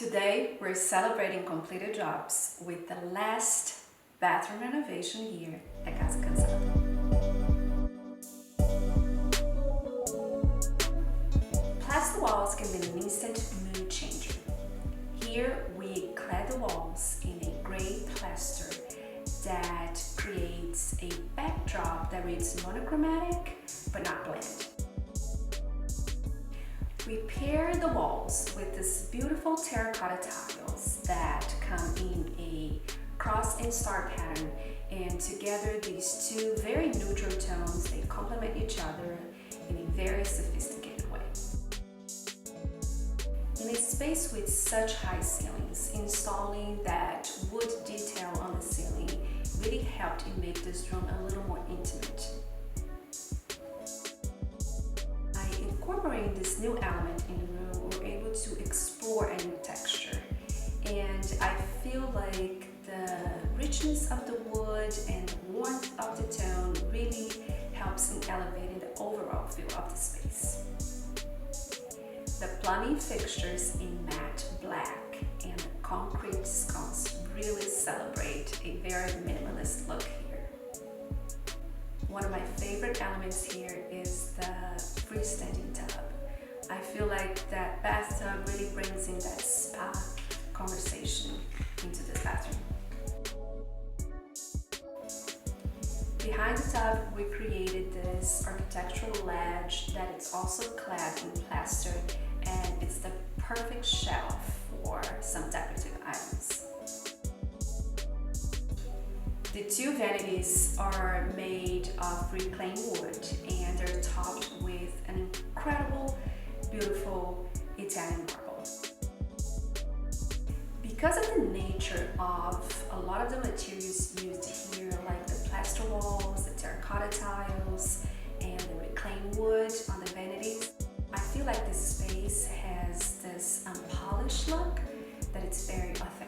Today, we're celebrating completed jobs with the last bathroom renovation here at Casa Cansada. Plaster walls can be an instant mood changer. Here, we clad the walls in a gray plaster that creates a backdrop that reads monochromatic but not bland. We pair the walls with this beautiful terracotta tiles that come in a cross and star pattern, and together these two very neutral tones, they complement each other in a very sophisticated way. In a space with such high ceilings, installing that wood detail on the ceiling really helped to make this room a little more intimate. Incorporating this new element in the room, we're able to explore a new texture, and I feel like the richness of the wood and the warmth of the tone really helps in elevating the overall feel of the space. The plumbing fixtures in matte black and the concrete sconce really celebrate a very minimalist look here. One of my favorite elements here is the freestanding tub. I feel like that bathtub really brings in that spa conversation into this bathroom. Behind the tub, we created this architectural ledge that is also clad in plaster, and it's the perfect shelf for some decorative items. The two vanities are made of reclaimed wood, and they're topped with an incredible, beautiful Italian marble. Because of the nature of a lot of the materials used here, like the plaster walls, the terracotta tiles, and the reclaimed wood on the vanities, I feel like this space has this unpolished look that it's very authentic.